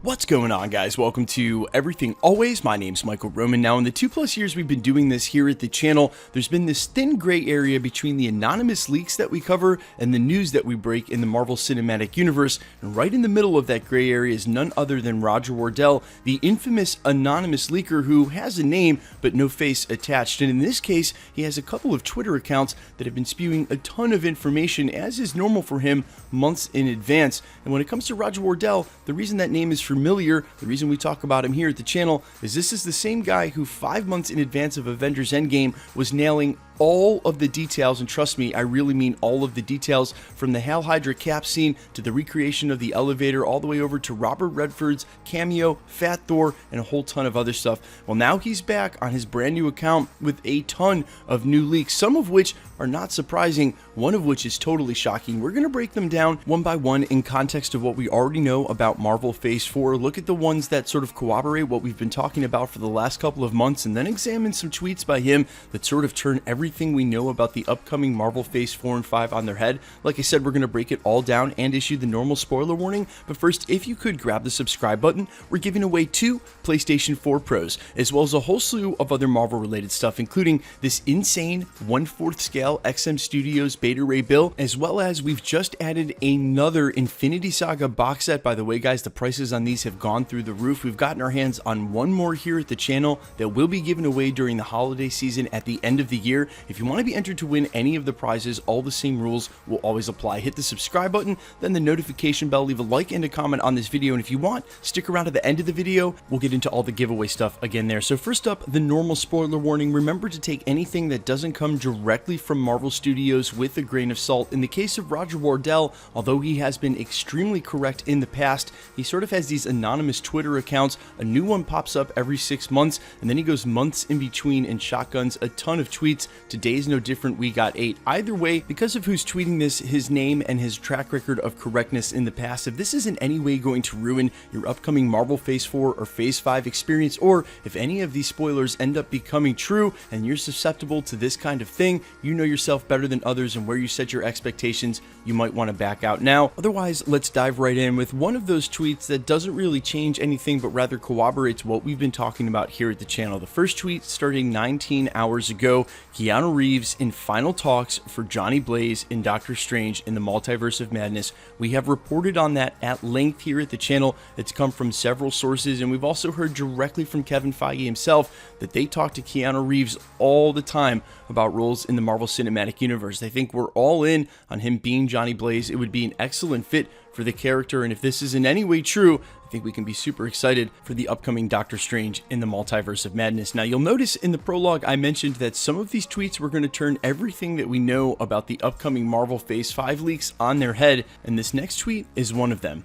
What's going on, guys? Welcome to Everything Always. My name's Michael Roman. Now, in the 2+ years we've been doing this here at the channel, there's been this thin gray area between the anonymous leaks that we cover and the news that we break in the Marvel Cinematic Universe. And right in the middle of that gray area is none other than Roger Wardell, the infamous anonymous leaker who has a name but no face attached. And in this case, he has a couple of Twitter accounts that have been spewing a ton of information, as is normal for him, months in advance. And when it comes to Roger Wardell, the reason that name is familiar, the reason we talk about him here at the channel, is this is the same guy who 5 months in advance of Avengers Endgame was nailing all of the details, and trust me, I really mean all of the details, from the Hail Hydra Cap scene to the recreation of the elevator, all the way over to Robert Redford's cameo, Fat Thor, and a whole ton of other stuff. Well, now he's back on his brand new account with a ton of new leaks, some of which are not surprising, one of which is totally shocking. We're going to break them down one by one in context of what we already know about Marvel Phase 4, look at the ones that sort of corroborate what we've been talking about for the last couple of months, and then examine some tweets by him that sort of turn everything we know about the upcoming Marvel Phase 4 and 5 on their head. Like I said, we're going to break it all down and issue the normal spoiler warning, but first, if you could grab the subscribe button, we're giving away 2 PlayStation 4 Pros, as well as a whole slew of other Marvel related stuff, including this insane 1/4 scale XM Studios Beta Ray bill, as well as we've just added another Infinity Saga box set. By the way, guys, the prices on these have gone through the roof. We've gotten our hands on one more here at the channel that will be given away during the holiday season at the end of the year. If you want to be entered to win any of the prizes, all the same rules will always apply. Hit the subscribe button, then the notification bell, leave a like and a comment on this video, and if you want, stick around to the end of the video. We'll get into all the giveaway stuff again there. So first up, the normal spoiler warning. Remember to take anything that doesn't come directly from Marvel Studios with a grain of salt. In the case of Roger Wardell, although he has been extremely correct in the past, he sort of has these anonymous Twitter accounts. A new one pops up every 6 months, and then he goes months in between and shotguns a ton of tweets. Today's no different. We got 8. Either way, because of who's tweeting this, his name, and his track record of correctness in the past, if this is in any way going to ruin your upcoming Marvel Phase 4 or Phase 5 experience, or if any of these spoilers end up becoming true and you're susceptible to this kind of thing, you know yourself better than others, and where you set your expectations, you might want to back out now. Otherwise, let's dive right in with one of those tweets that doesn't really change anything but rather corroborates what we've been talking about here at the channel. The first tweet starting 19 hours ago, Keanu Reeves in final talks for Johnny Blaze in Doctor Strange in the Multiverse of Madness. We have reported on that at length here at the channel. It's come from several sources, and we've also heard directly from Kevin Feige himself that they talk to Keanu Reeves all the time about roles in the Marvel Cinematic Universe. They think we're all in on him being Johnny Blaze. It would be an excellent fit for the character, and if this is in any way true, I think we can be super excited for the upcoming Doctor Strange in the Multiverse of Madness. Now, you'll notice in the prologue I mentioned that some of these tweets were going to turn everything that we know about the upcoming Marvel Phase 5 leaks on their head, and this next tweet is one of them.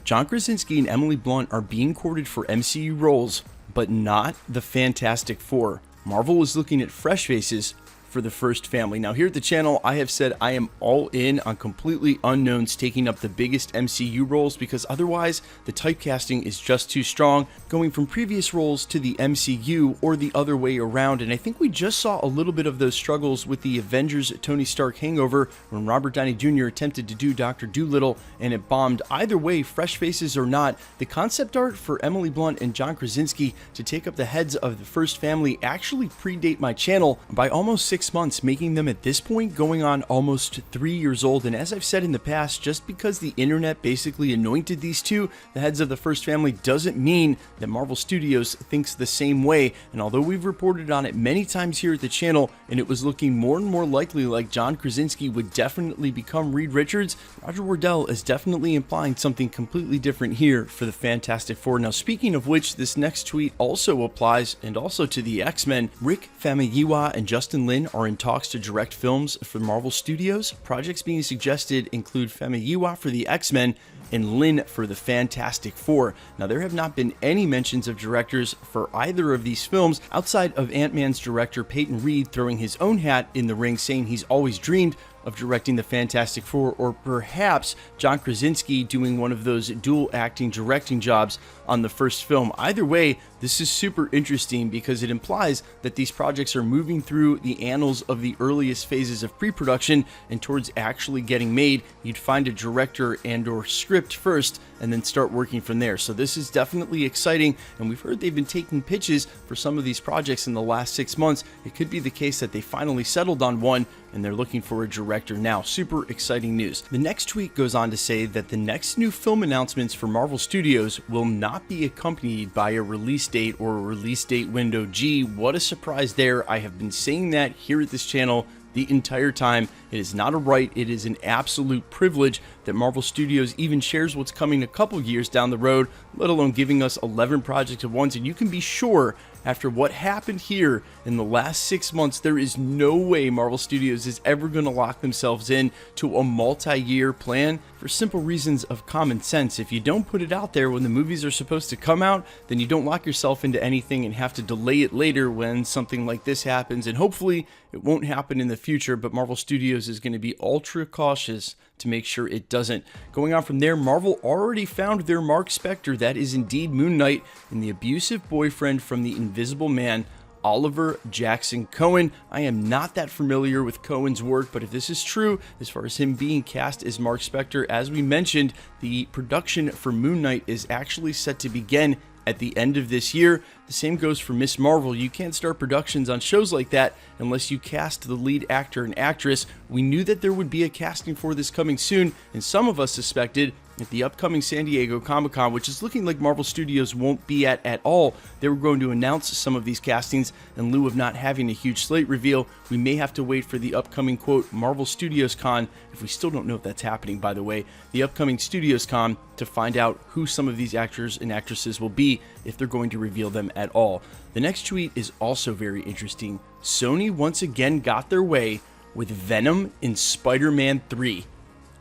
John Krasinski and Emily Blunt are being courted for MCU roles, but not the Fantastic Four. Marvel is looking at fresh faces for the first family. Now, here at the channel, I have said I am all in on completely unknowns taking up the biggest MCU roles, because otherwise the typecasting is just too strong, going from previous roles to the MCU or the other way around. And I think we just saw a little bit of those struggles with the Avengers Tony Stark hangover when Robert Downey Jr. attempted to do Dr. Dolittle and it bombed. Either way, fresh faces or not, the concept art for Emily Blunt and John Krasinski to take up the heads of the first family actually predate my channel by almost 6 months, making them at this point going on almost 3 years old. And as I've said in the past, just because the internet basically anointed these two the heads of the first family doesn't mean that Marvel Studios thinks the same way. And although we've reported on it many times here at the channel, and it was looking more and more likely like John Krasinski would definitely become Reed Richards, Roger Wardell is definitely implying something completely different here for the Fantastic Four. Now, speaking of which, this next tweet also applies, and also to the X-Men. Rick Famuyiwa and Justin Lin are in talks to direct films for Marvel Studios. Projects being suggested include Famuyiwa for the X-Men and Lin for the Fantastic Four. Now, there have not been any mentions of directors for either of these films outside of Ant-Man's director Peyton Reed throwing his own hat in the ring, saying he's always dreamed of directing the Fantastic Four, or perhaps John Krasinski doing one of those dual acting directing jobs on the first film. Either way, this is super interesting because it implies that these projects are moving through the annals of the earliest phases of pre-production and towards actually getting made. You'd find a director and or script first and then start working from there. So this is definitely exciting, and we've heard they've been taking pitches for some of these projects in the last 6 months. It could be the case that they finally settled on one and they're looking for a director now. Super exciting news. The next tweet goes on to say that the next new film announcements for Marvel Studios will not be accompanied by a release date or a release date window. Gee, what a surprise there. I have been saying that here at this channel the entire time. It is not a right, it is an absolute privilege that Marvel Studios even shares what's coming a couple years down the road, let alone giving us 11 projects at once. And you can be sure, after what happened here in the last 6 months, there is no way Marvel Studios is ever going to lock themselves in to a multi-year plan, for simple reasons of common sense. If you don't put it out there when the movies are supposed to come out, then you don't lock yourself into anything and have to delay it later when something like this happens. And hopefully it won't happen in the future, but Marvel Studios is going to be ultra cautious to make sure it doesn't. Going on from there, Marvel already found their Mark Spector. That is indeed Moonknight, and the abusive boyfriend from The Invisible Man, Oliver Jackson Cohen. I am not that familiar with Cohen's work, but if this is true, as far as him being cast as Mark Spector, as we mentioned, the production for Moon Knight is actually set to begin at the end of this year. The same goes for Miss Marvel. You can't start productions on shows like that unless you cast the lead actor and actress. We knew that there would be a casting for this coming soon, and some of us suspected at the upcoming San Diego Comic-Con, which is looking like Marvel Studios won't be at all, they were going to announce some of these castings in lieu of not having a huge slate reveal. We may have to wait for the upcoming, quote, Marvel Studios Con, if we still don't know if that's happening, by the way, the upcoming Studios Con, to find out who some of these actors and actresses will be, if they're going to reveal them at all. The next tweet is also very interesting. Sony once again got their way with Venom in Spider-Man 3.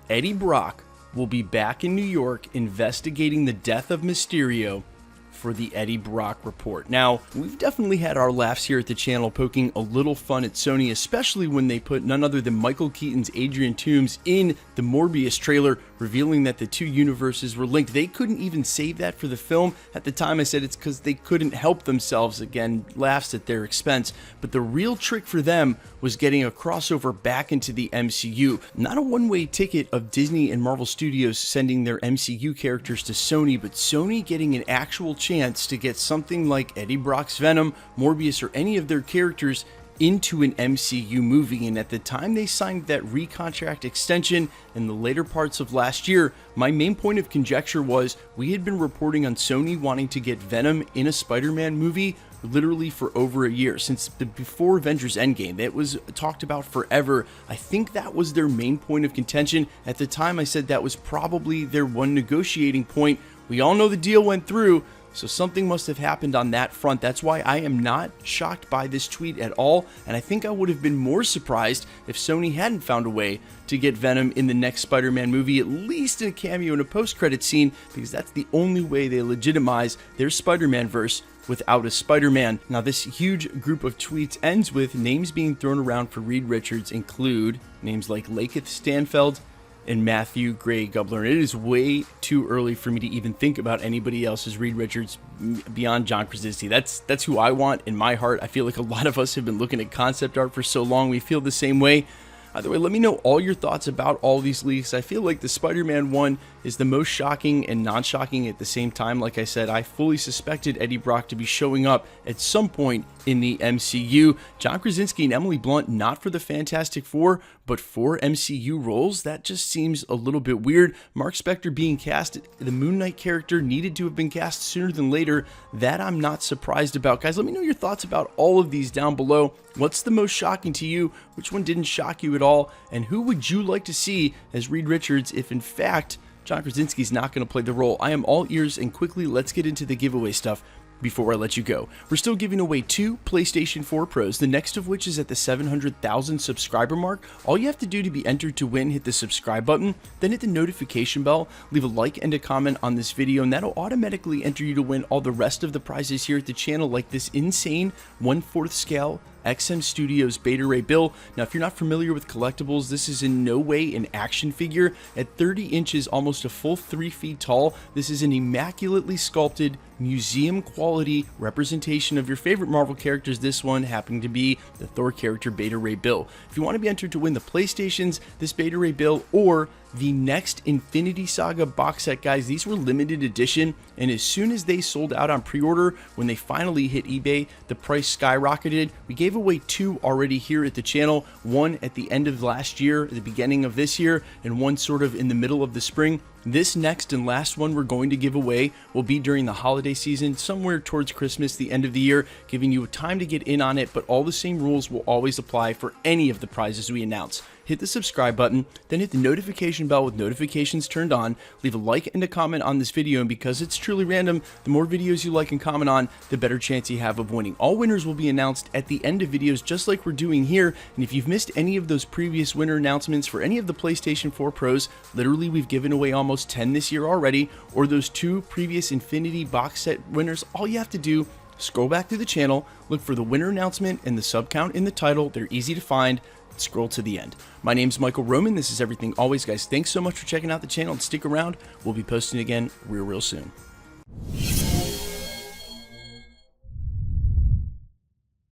Eddie Brock will be back in New York investigating the death of Mysterio for the Eddie Brock report. Now, we've definitely had our laughs here at the channel poking a little fun at Sony, especially when they put none other than Michael Keaton's Adrian Toomes in the Morbius trailer, revealing that the two universes were linked. They couldn't even save that for the film. At the time, I said it's because they couldn't help themselves. Again, laughs at their expense. But the real trick for them was getting a crossover back into the MCU. Not a one-way ticket of Disney and Marvel Studios sending their MCU characters to Sony, but Sony getting an actual chance to get something like Eddie Brock's Venom, Morbius, or any of their characters into an MCU movie. And at the time they signed that recontract extension in the later parts of last year, my main point of conjecture was we had been reporting on Sony wanting to get Venom in a Spider-Man movie literally for over a year, since before Avengers Endgame. It was talked about forever. I think that was their main point of contention. At the time I said that was probably their one negotiating point. We all know the deal went through, so something must have happened on that front. That's why I am not shocked by this tweet at all, and I think I would have been more surprised if Sony hadn't found a way to get Venom in the next Spider-Man movie, at least in a cameo in a post-credit scene, because that's the only way they legitimize their Spider-Man verse without a Spider-Man. Now, this huge group of tweets ends with names being thrown around for Reed Richards include names like Lakeith Stanfield and Matthew Gray Gubler. And it is way too early for me to even think about anybody else as Reed Richards beyond John Krasinski. That's who I want in my heart. I feel like a lot of us have been looking at concept art for so long. We feel the same way. Either way, let me know all your thoughts about all these leaks. I feel like the Spider-Man one is the most shocking and non-shocking at the same time. Like I said, I fully suspected Eddie Brock to be showing up at some point in the MCU. John Krasinski and Emily Blunt, not for the Fantastic Four, but for MCU roles. That just seems a little bit weird. Mark Spector being cast, the Moon Knight character needed to have been cast sooner than later. That I'm not surprised about. Guys, let me know your thoughts about all of these down below. What's the most shocking to you? Which one didn't shock you at all? And who would you like to see as Reed Richards if, in fact, John Krasinski's not going to play the role? I am all ears, and quickly, let's get into the giveaway stuff before I let you go. We're still giving away 2 PlayStation 4 Pros, the next of which is at the 700,000 subscriber mark. All you have to do to be entered to win, hit the subscribe button, then hit the notification bell, leave a like and a comment on this video, and that'll automatically enter you to win all the rest of the prizes here at the channel, like this insane 1/4 scale XM Studios Beta Ray Bill. Now, if you're not familiar with collectibles, this is in no way an action figure. At 30 inches, almost a full 3 feet tall, this is an immaculately sculpted, museum quality representation of your favorite Marvel characters, this one happening to be the Thor character Beta Ray Bill. If you want to be entered to win the PlayStations, this Beta Ray Bill, or the next Infinity Saga box set, guys, these were limited edition, and as soon as they sold out on pre-order, when they finally hit eBay, the price skyrocketed. We gave away 2 already here at the channel, one at the end of last year, at the beginning of this year, and one sort of in the middle of the spring. This next and last one we're going to give away will be during the holiday season, somewhere towards Christmas, the end of the year, giving you time to get in on it, but all the same rules will always apply for any of the prizes we announce. Hit the subscribe button, then hit the notification bell with notifications turned on, leave a like and a comment on this video, and because it's truly random, the more videos you like and comment on, the better chance you have of winning. All winners will be announced at the end of videos, just like we're doing here, and if you've missed any of those previous winner announcements for any of the PlayStation 4 Pros, literally we've given away almost 10 this year already, or those 2 previous Infinity box set winners, all you have to do, scroll back through the channel, look for the winner announcement and the sub count in the title. They're easy to find. Scroll to the end. My name's Michael Roman. This is Everything Always, guys. Thanks so much for checking out the channel, and stick around. We'll be posting again real soon.